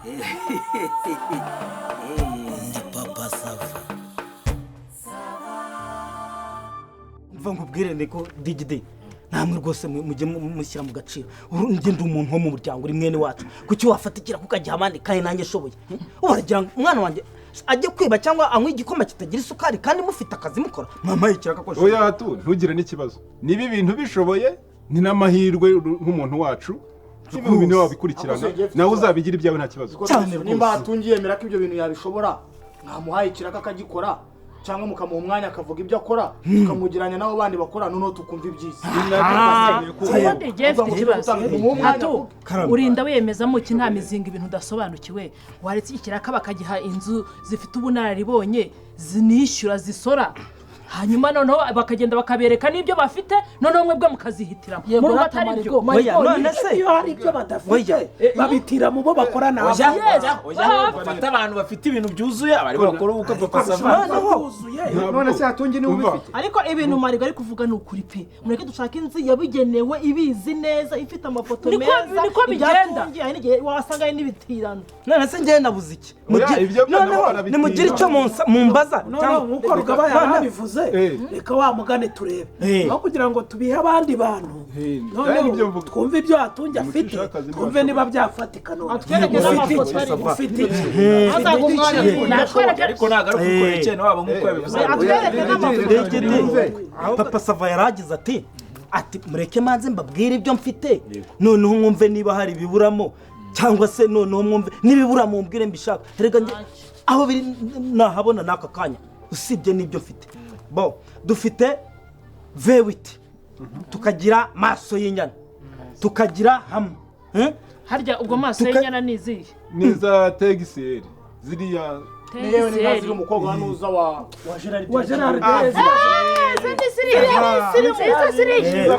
Ndi papa Sava. Mva nkubwire ndiko digide. Namwe rwose mujye mushyira mu gaciro. Njye ndi umuntu wo mu muryango uri mwene wacu. Kuki wafatikira kukajya amande kandi nanjye shoboye. Ubaragira umwana wanjye ajye kwiba cyangwa anywa igikoma kitagira isukari kandi mufite akazi mukora. Mama yikiraka ko. Oya hatu ntugire n'ikibazo. Niba ibintu bishoboye ni n'amahirwe nk'umuntu wacu. Ibintu bine wabikurikirana nawe uzabigira ibyawe nta kibazo. Nimba atungiyemera ko ibyo bintu yabishobora nkamuhaye ikiraka akagikora cyangwa mukamuha umwanya akavuga ibyo akora tukamugiranya nabo bandi bakora noneho tukumva ibyiza. Urinda wemezamo iki nta mizinga ibintu udasobanukiwe waretse ikiraka bakagiha inzu zifite ubunararibonye zinishyura zisora hanyuma noneho bakagenda bakabereka n'ibyo bafite noneho mwebwe mukazihitiramo muri batari byo none se iyo hari ibyo badafite babitira mu bo bakora nabo bafata abantu bafite ibintu byuzuye abari bakora uko papa Sava none se yatungi ni ubifite ariko ibintu marigo ari kuvuga ni ukuri pe mureke dushaka inzu yabigenewe ibizi neza ifite amafoto meza niko bigenda wasanga n'ibitirano none se ngiye nabuze iki noneho nimugire icyo mumbaza cyangwa nkuko rugaba yarabivuze reka wa mugane turebe aho kugira ngo tubihe abandi bantu noneho twumve ibyo atunge afite twumve niba byafatika none ufite iki ariko nagaruka gukora cyane wabo nkuko yabivuze papa Sava yaragize ati mureke manze mbabwire ibyo mfite noneho mwumve niba hari biburamo cyangwa se noneho mwumve nibibura mumbwire mbishaka rega aho biri nahabona naka kanya usibye nibyo mfite bo dufite V8 tukagira maso y'inyana tukagira hamwe harya ubwo maso y'inyana nizihe niza TXL ziriya niyo ni gazi umukobwa nuza wa Gerard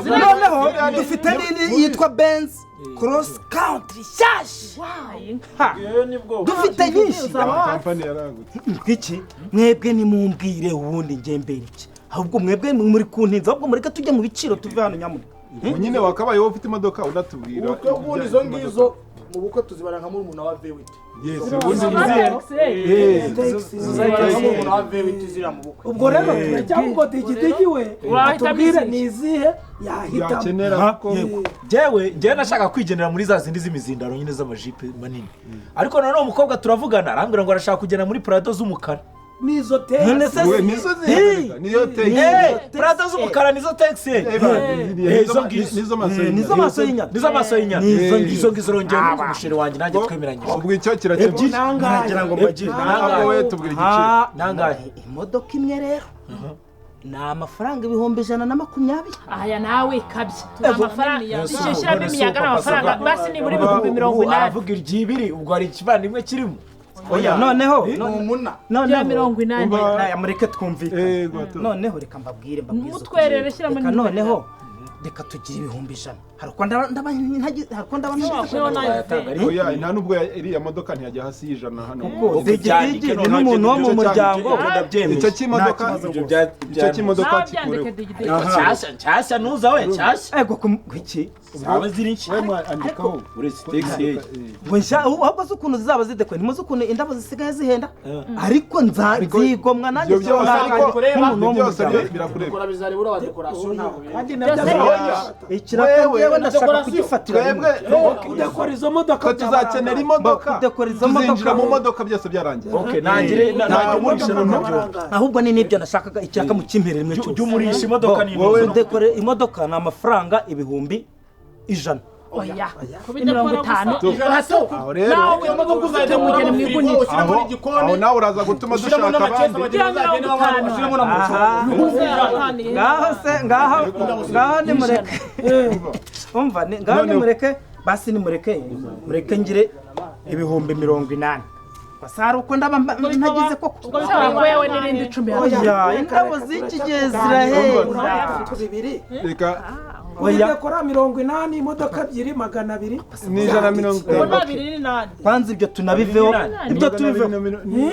noneho dufite nini yitwa Benz Cross Country shash dufite nyinshi company yaragutse iki mwebwe nimumbwire ubundi nge mbere iki ahubwo mwebwe muri kuntinza ahubwo mureka tujye mu biciro tuve hano nyamuri nyine wakabaye wowe ufite imodoka unatubwira ubundi izo ngizo mu bukwe tuzibara nka muri umuntu wa V8 yes ubundi ubwo rero turajya ngo digidigi we atubwire nizihe yahitamo jewe nashaka kwigenera muri za zindi z'imizindaro nyine z'amajipe manini ariko noneho umukobwa turavugana arambwira ngo arashaka kugenda muri Prado z'umukara nizo niyo Prado z'umukara nizo taxi nizo maso y'inyana nizo ngizo rongera umusheri wanjye nanjye twemeranyije ubwo icyo kirakebye nagira ngo mbagire ntabwo we tubwira igiciro nangahe imodoka imwe rero ni amafaranga 120. aya nawe kabye amafaranga icyo shyiramo imiyaga n'amafaranga basi ni muri 80. aravuga iryibiri ubwo hari ikivandimwe kirimo oya noneho noneho 80 mureke twumvikane noneho reka mbabwire mutwerere shyiramo noneho reka tugire 100 hariko ndaba oya nta nubwo iriya modoka ntiyajya hasi y'ijana hano digidigi n'umuntu wo mu muryango icyo kimodoka kikure cyashya nuza we cyashya ego iki zaba ziri nshi andikaho uretse taxi ahubwo se ukuntu zizaba zidekwe ntimuzi ukuntu indabo zisigaye zihenda ariko nzigomwa nanjye byose birakureba bizaribura wa decoration ntabwo ikiraka yewe ndashaka kugifatira udekora izo modoka tuzakenera imodoka tuzinjira mu modoka byose byarangiye okay nangire namurisha nabyo ahubwo ni nibyo nashakaga ikiraka mu kimperere mwe cyo umurisha imodoka ni wowe udekore imodoka na amafaranga 100. oya kubi 50 aho rero nawe imodoka uzajya mugene mwigunitse aho nawe uraza gutuma dushaka abandi ngaho nimureke umva ngaho nimureke basi nimureke ngire 80. basara uko ndaba ntagize koko wewe n'irindi 10 oya indabo z'iki gihe zirahenda reka udekora 80 imodoka 200 ni 120 kwanza ibyo tunabiveho ibyo tubiveho ni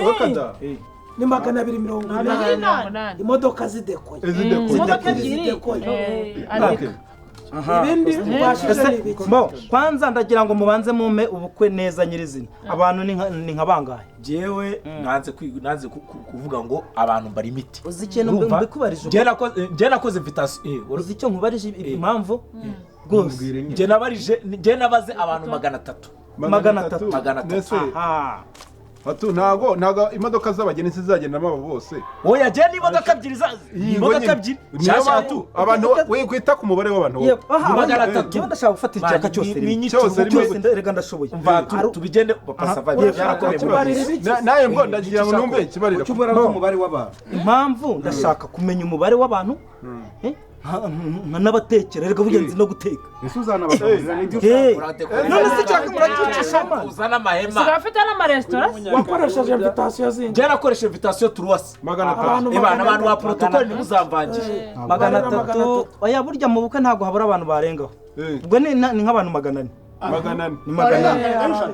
280 imodoka zidekoye imodoka 2 andika ibindi twashije ni ibiki bo kwanza ndagira ngo mubanze mume ubukwe neza nyirizina abantu ni nka bangahe jewe nanze kuvuga ngo abantu bari imiti uzi ikintu mbikubarije je nakoze invitation uzi icyo nkubarije impamvu rwose je nabaze abantu 300 300 aha ntago imodoka z'abageni zizagendamo abo bose oya je ni imodoka ebyiri imodoka ebyiri cyashatu abantu we kwita ku mubare w'abantu yewe ndashaka gufata icyaka cyose rega ndashoboye tubigende papa sava naye ngo ndagira ngo numve kibarira umubare w'abantu impamvu ndashaka kumenya umubare w'abantu nkanabatekera reka bugenzi no guteka isuzana bagaburira n'ibyo none se cyaka murakicisha amazi uzana amahema sigafite n'amaresitora wakoresheje invitation zindi je nakoresha invitation turuwasi 300 abantu ba protocole nimuzamvangije 300 oya burya mu bukwe ntabwo habura abantu barengaho ubwo ni nk'abantu 400 ni 400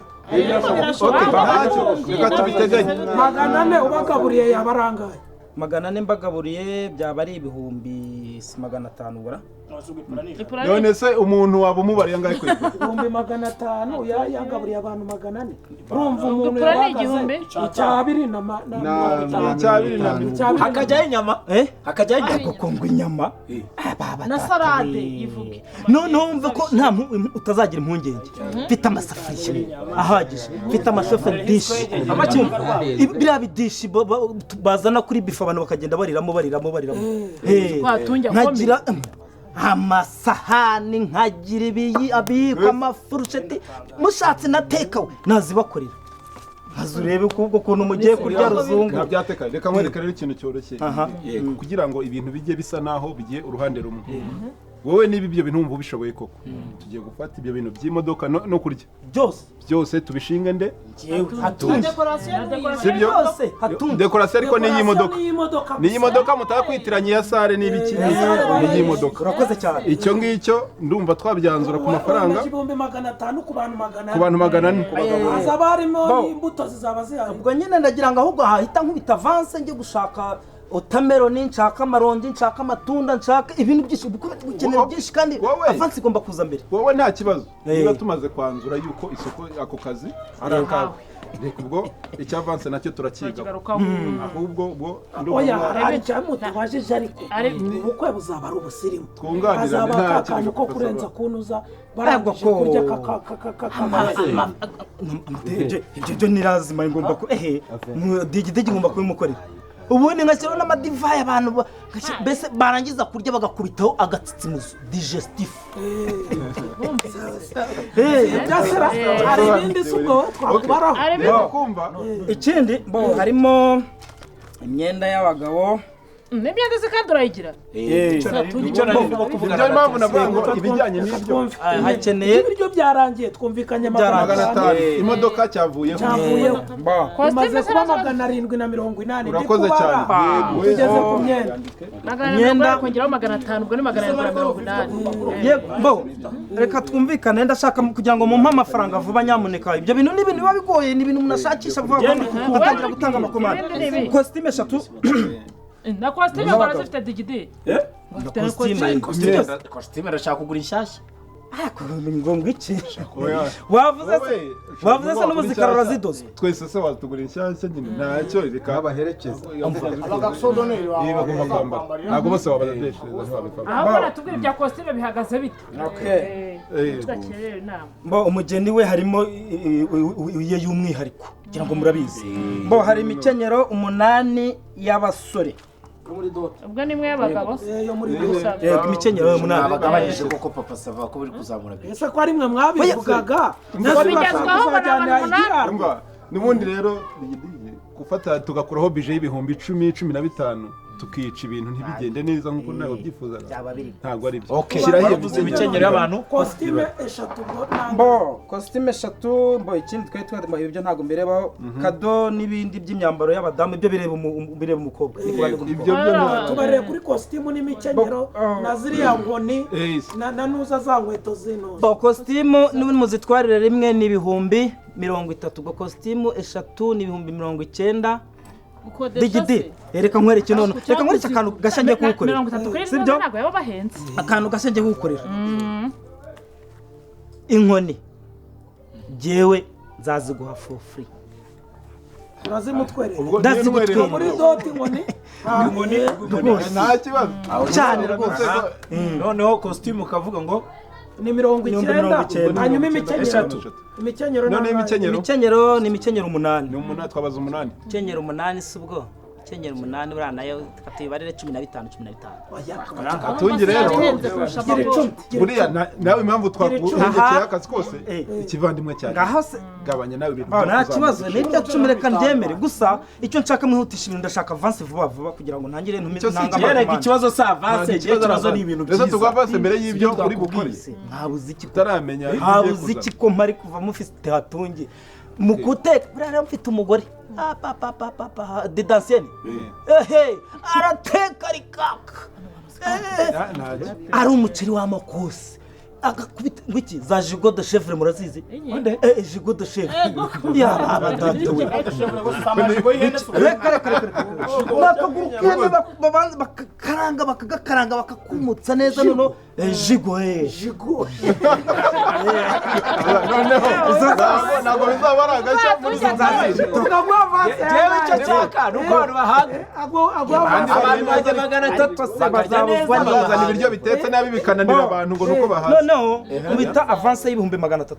reka tubiteganye 400 ubagaburiye yabarangaye 400 mbagaburiye byaba ari ibihumbi 500 bura none se umuntu waba umubariye angahe kwe ibihumbi 500 yagaburiye abantu 400 urumva umuntu igihumbi icyabiri hakajyaho inyama kongwa inyama na salade ivuge none wumve ko nta utazagira impungenge mfite amasafuriya ahagije mfite amashoferi dishi biriya bidishi bazana kuri bifa abantu bakagenda bariramo nkagira amasahani nkagira abikwa amafurusheti mushatse natekawe nazibakorera hazurebe kubwo kuntu mugiye kurya ruzungu nabyateka reka nkwereke rero ikintu cyoroshye kugira ngo ibintu bijye bisa naho bigiye uruhande rumwe wowe niba ibyo bintu wumva ubishoboye koko tugiye gufata ibyo bintu by'imodoka no kurya byose tubishinge nde sibyo dekorasiyo ariko n'iyi modoka mutakwitiranye ya sare n'ibiki n'iyi modoka urakoze cyane icyo ngicyo ndumva twabyanzura ku mafaranga ibihumbi 500 ku bantu 400 ku bantu 400 hazaba harimo n'imbuto zizaba zihari ubwo nyine ndagira ngo ahubwo hahita nkubita avance njye gushaka otameroni nshaka amaronji nshaka amatunda nshaka ibintu byinshi ukeneye byinshi kandi avance igomba kuza mbere wowe nta kibazo niba tumaze kwanzura yuko isoko ako kazi ari akawe reka ubwo icya avance nacyo turakiga ahubwo ubwo oya hari cyane tubajije ariko ubukwe buzaba ari ubusirimu twunganira nta kintu ko kurenza kunuza barangije kurya ibyo ni lazima ngomba ko digidigi ngomba kubimukorera ubundi ngashyiraho n'amadivayi abantu mbese barangiza kurya bagakubitaho agatsitsimuzo digestif hari ibindi si ubwo twakubaraho ikindi harimo imyenda y'abagabo n'imyenda se kandi urayigira icyo narimo kuvuga niyo mpamvu navuga ngo ibijyanye n'ibyo hakeneye ibiryo byarangiye twumvikanye 500 imodoka cyavuyeho imaze kuba 780 urakoze cyane tugeze ku myenda imyenda kongeraho 500 ubwo ni 780 reka twumvikane ndashaka kugira ngo mumpe amafaranga vuba nyamuneka ibyo bintu ni ibintu biba bigoye ni ibintu munashakisha vuba ugatangira gutanga amakomande kositime 3 na kositime bakora zifite digidi kositime arashaka kugura inshyashya ngombwa iki wavuze se n'umuzikaro urazidoze twese se watugura inshyashya nyine ntacyo reka baherekeza abagasodoneri bagomba kwambara ntabwo bose babadadeshereza ntibabikora ahubwo natubwira ibya kositime bihagaze bite tudakerera inama umugeni we harimo iye y'umwihariko kugira ngo murabizi hari imikenyero 8 y'abasore ubwo nimwe y'abagabo yo muri imikenyero 8 abagabanyije koko papa sava ko buri kuzamura byo ese ko ari mwe mwabivugaga bigezweho n'ubundi rero gufata tugakuraho bije y'ibihumbi 10-15 tukica ibintu ntibigende neza nk'uko nawe byifuzaga ntabwo ari byo shyiraho yavuze imikenyero y'abantu kositime 3 kositime 3 ikindi twari twari ibyo ntabwo mbirebaho kado n'ibindi by'imyambaro y'abadamu ibyo bireba umukobwa ibyo byo tubareye kuri kositimu n'imikenyero na ziriya nkoni na nuza za nkweto zino kositimu n'umuzitwarire rimwe n'ibihumbi 30 ubwo kositimu 3 n'ibihumbi 90 digidi reka nkwereke none reka nkwereke akantu gashya ngiye kugukorera 30 kuri sibyo ntabwo yaba bahenze akantu gashya ngiye kugukorera inkoni jewe nzaziguha for free urazimutwerera ndazigutwerera muri doti inkoni nta kibazo cyane rwose noneho costume ukavuga ngo ni 90 hanyuma imikenyero none imikenyero ni imikenyero 8 ni 8 twabaza 8 imikenyero 8 sibwo imikenyero 8 buriya nayo tuyibarire 15 atungi rero buriya nawe impamvu twakuhengekeye akazi kose ikivandimwe cyane gabanya nawe ibintu nta kibazo nibyo 10 reka ndyemere gusa icyo nshaka mwihutisha ibintu ndashaka avance vuba kugira ngo ntangire yereka ikibazo sa avance ikibazo ni ibintu byiza tugwa avance mbere y'ibyo uri gukora ntabuze iki utaramenya ntabuze iki ko mpari kuva mufite hatungi mu guteka buriya mfite umugore de dansiyeni arateka rikaka ari umuceri w'amakosi agakubita ngwiki za jigo de chevre murazizi jigo de chevre ya abadatuwe babanza bakakaranga bakakumutsa neza noneho jigo ntabwo bizaba ari agashya muri izo nzara jewe icyo nshaka ni uko abantu bahaga abantu bajya 300 bazazana ibiryo bitetse nabi bikananira abantu ngo nuko bahaza noneho mubita avance y'ibihumbi 300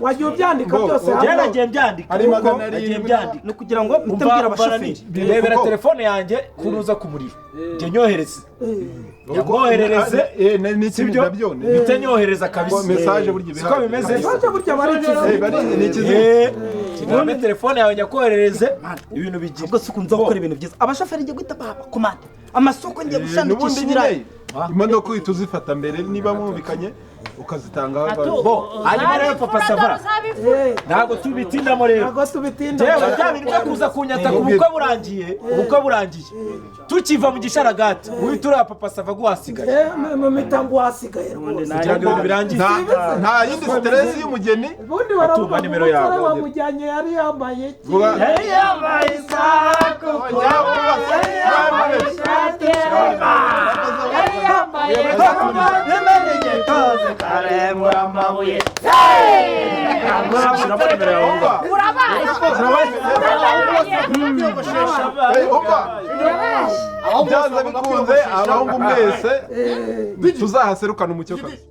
wagiye ubyandika byose nagiye mbyandika ni kugira ngo mbwira abashoferi rebera telefone yanjye kuruza ku muriro njye nyohereze yamwoherereze n'ikindi nabyo bite nyohereza kabisa message burya siko bimeze burya bari none telefone yawe nyakoherereze ibintu bigiye ubwo sikunza gukora ibintu byiza abashoferi ngiye guhita bakomande amasoko ngiye gushakisha ibirayi imodoka uhita uzifata mbere niba mwumvikanye ukazitangaho hanyuma rero papa sava ntabwo tubitindamo rero jewe bya bintu byo kuza kunyata ku bukwe burangiye tukiva mu gisharagati uhita uriya papa sava guhasigaye mu mitango wasigaye kugira ngo ibintu birangiye nta yindi stress y'umugeni ubundi baramujyanye yari yambaye isaha kuko yambaye ishati karembura amabuye byanze bikunze abahungu mwese tuzahaserukana umucyo kabisa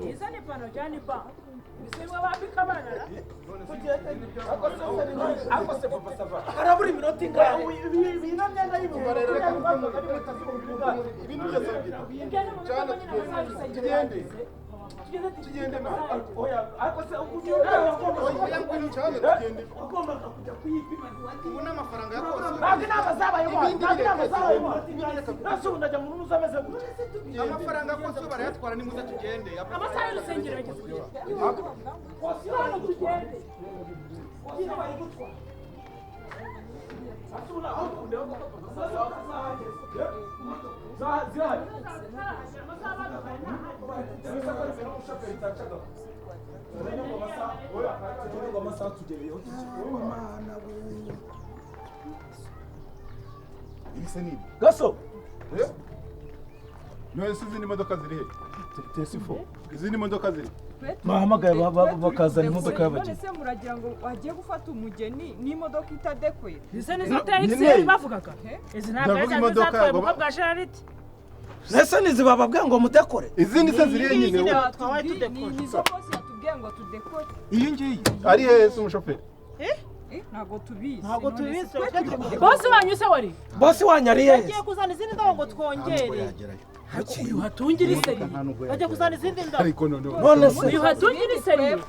izani pano jani ba bisewa wapika bana akose papa sava harabura iminota ingahe ibintu byenda y'ibugorero tugende na oya akose ugomba kujya kuyipima ubu n'amafaranga yakose ntabwo inama zabaye nasubu ndajya mu ruzi ameze gutya amafaranga yakose barayatwara ni muze tugende amasaha y'urusengero yageze hano tugende bari gutwara asubira aho kundeho zahari gaso none se izindi modoka ziri he izindi modoka ziri bahamagaye bakazana imodoka y'abageni none se muragira ngo wagiye gufata umugeni n'imodoka itadekoye izi ni zo taxi bavugaga izi ntabwo ari zatwaye ubukwe bwa Charlotte nese nizibababwiye ngo mudekore izindi se ziri nyine nizo bose yatubwiye ngo tudekore iyi ngiyi ari hehe se umushoferi ntabwo tubizi bose banyuse wari bose wanyariye bagiye kuzana izindi ndabo ngo twongere uyu hatungira iseri bagiye kuzana izindi ndabo ariko none se uyu hatungira iseri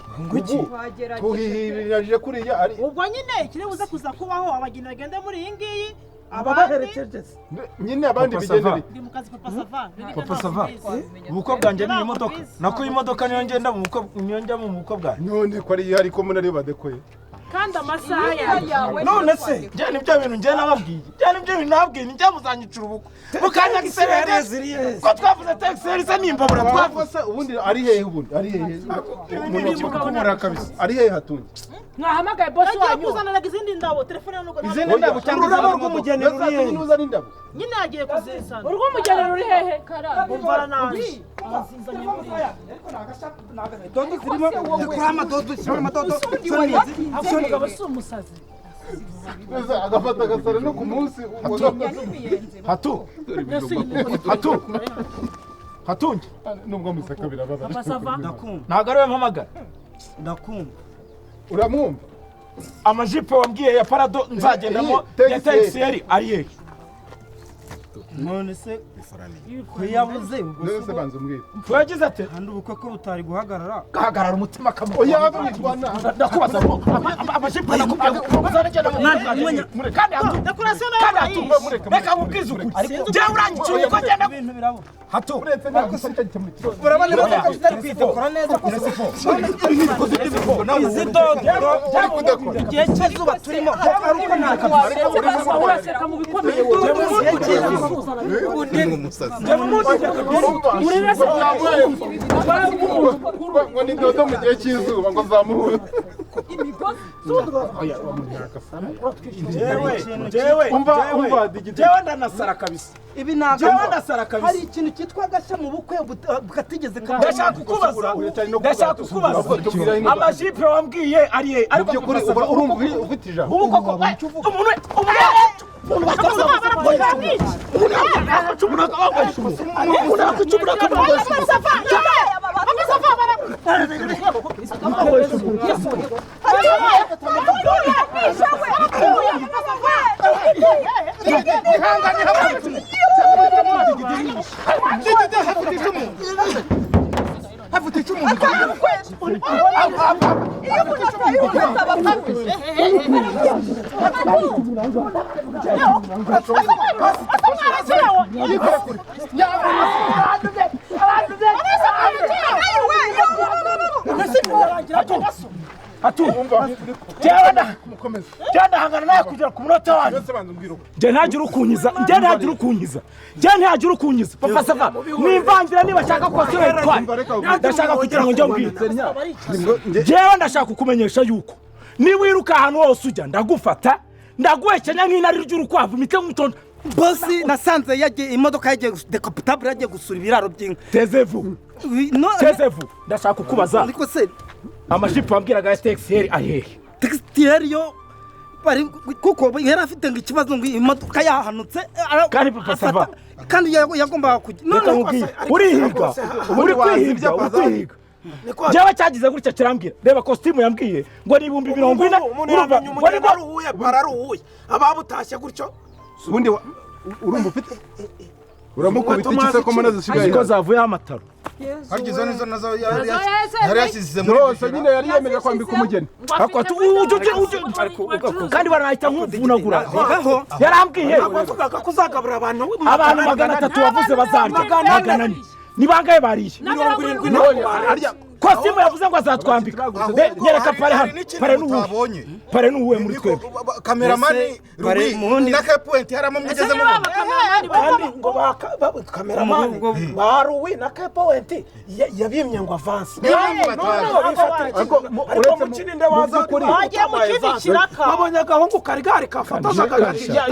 tuhihiriraje kuriya ari ubwo nyine kiri buze kuza kubaho abageni bagende muri iyi ngiyi ababaherekeje nyine abandi bigendera ndi mu kazi papa sava papa sava ubukwe bwanjye ni imodoka nako imodoka niyo ngenda mu bukwe bwanjye none ko ari ariko muri ariyo badekoye kandi amasaha yawe none se njye nibyo bintu njye nababwiye njye muzanyicura ubukwe mukanya gisererezi ko twavuze texeri se nimbabura twavuze ubundi ari hehe ubundi ari hehe kumura kabisa ari hehe hatunye mwahamagaye bosi wanyu kuzaniraga izindi ndabo telefone nuko izindi ndabo cyangwa ururabo rw'umugeni ruri hehe n'uzana indabo nyine yagiye kuzisana urw'umugeni ruri hehe umvara nabi dodo zirimo kuri amadodo umugabo si umusazi agafata agasara no ku munsi hatunge nubwo museka birababa ntabwo ariwe mpamagara ndakumva uramwumva amajipo wambwiye ya parado nzagendamo ya texeri ari hehe none se ko yabuze none se banza umbwire twagize ate kandi ubukwe ko butari guhagarara gahagarara umutima kamwe oya abitwana ndakubaza amajipo nakubwiye uzanagenda mu kandi hatumve mureka reka mubwize ukuri njyewe urangiciye uko agenda ibintu birabo hato uretse ntabwo se cyari cyamuri urabona ko tutari kwitegura neza izi dodo igihe cy'izuba turimo ari uko nta kabisa uraseka mu bikomeye ngo ni dodo mu gihe cy'izuba ngo zamuhure jewe ndanasara kabisa ibi ntabwo jewe ndasara kabisa hari ikintu cyitwa agashya mu bukwe bukatigeze ndashaka kukubaza amajipe wambwiye ari ariko urumva ufite ijambo ubu koko ndahangana nawe kugera ku munota wanyu njye ntagire ukunyiza papa sava nimvangira niba ashaka ko asura yitwaye ndashaka kugira ngo njye mbwire njyewe ndashaka kukumenyesha yuko niwiruka ahantu hose ujya ndagufata ndaguhekenya nk'intare ry'urukwavu imite nk'utonda bosi nasanze yagiye imodoka yagiye dekapitable yagiye gusura ibiraro by'inka tezevu ndashaka kukubaza ariko se amajipo wambwiraga ya texeri ari hehe textiere yo bari kuko yari afite ngo ikibazo ngo imodoka yahanutse kandi papa sava kandi yagombaga kujya none urihiga uri kwihiga njyewe cyagize gutya kirambwira reba kositimu yambwiye ngo ni 40,000 urumva umugeni waruhuye bararuhuye ababutashye gutyo ubundi urumva ufite uramukubita iki se ko mana zisigaye ko zavuyeho amataro hagize nizo nazo yari yashyize muri yose nyine yari yemeje kwambika umugeni kandi baranahita nk'uvunagura yarambwiye bavugaga ko uzagaburira abantu 300 wavuze bazarya 400 ni bangaye bariye 70 kositimu yavuze ngo azatwambika nyereka pare n'uwe muri twebwe kameramani na kepointi haramo mugeze mu kandi ngo kameramani baruwi na kepointi yabimye ngo avance ariko mu kininde waza kuri agiye mu kindi kiraka babonye agahungu kari gari kafataza kagarisha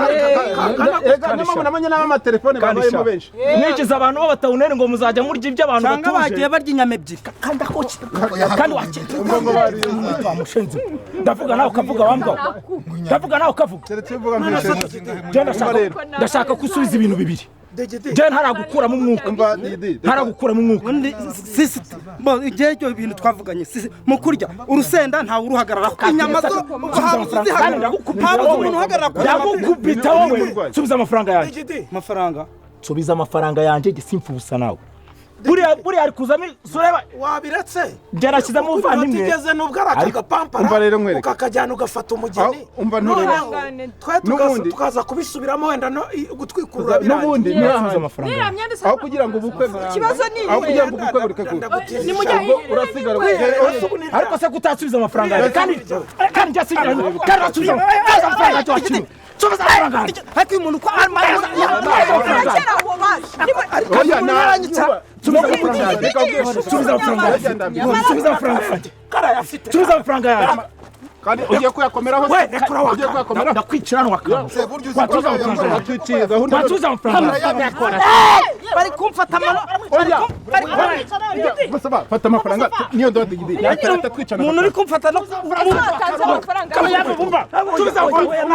namo namenye n'amatelefone babayemo benshi nikiza abantu b'abatawunene ngo muzajya murya ibyo abantu batuje cyangwa bagiye barya inyama ebyiri kandi wakita bamushenze ndavuga nawe ukavuga wambwa ndavuga nawe ukavuga ndashaka gusubiza ibintu bibiri je ntaragukuramo umwuka sisi bo igihe cyo ibintu twavuganye sisi mu kurya urusenda ntawe uruhagarara inyama zo ndagukubita wowe subiza amafaranga yanjye amafaranga subiza amafaranga yanjye gisimfubusa nawe buriya ari kuzamo sureba wabiretse byarashyizemo uvandimwe utigeze nubwo ari akagapampara umva rero nkwereke ukakajyana ugafata umugeni umva twe tukaza kubisubiramo wenda no gutwikurura n'ubundi ntiyasubiza amafaranga aho kugira ngo ubukwe ikibazo ni aho kugira ngo ubukwe buri kagura urasigara ariko se kutasubiza amafaranga yawe kandi njyasigira kandi asubiza amafaranga yawe subiza amafaranga yawe hati umuntu ko subiza amafaranga yawe kandi ugiye kuyakomeraho we rekura wa ndakwicira hano wakanga watuza amafaranga bari kumfata amano basaba fata amafaranga niyo ndode gidi twicana umuntu uri kumfata no subiza amafaranga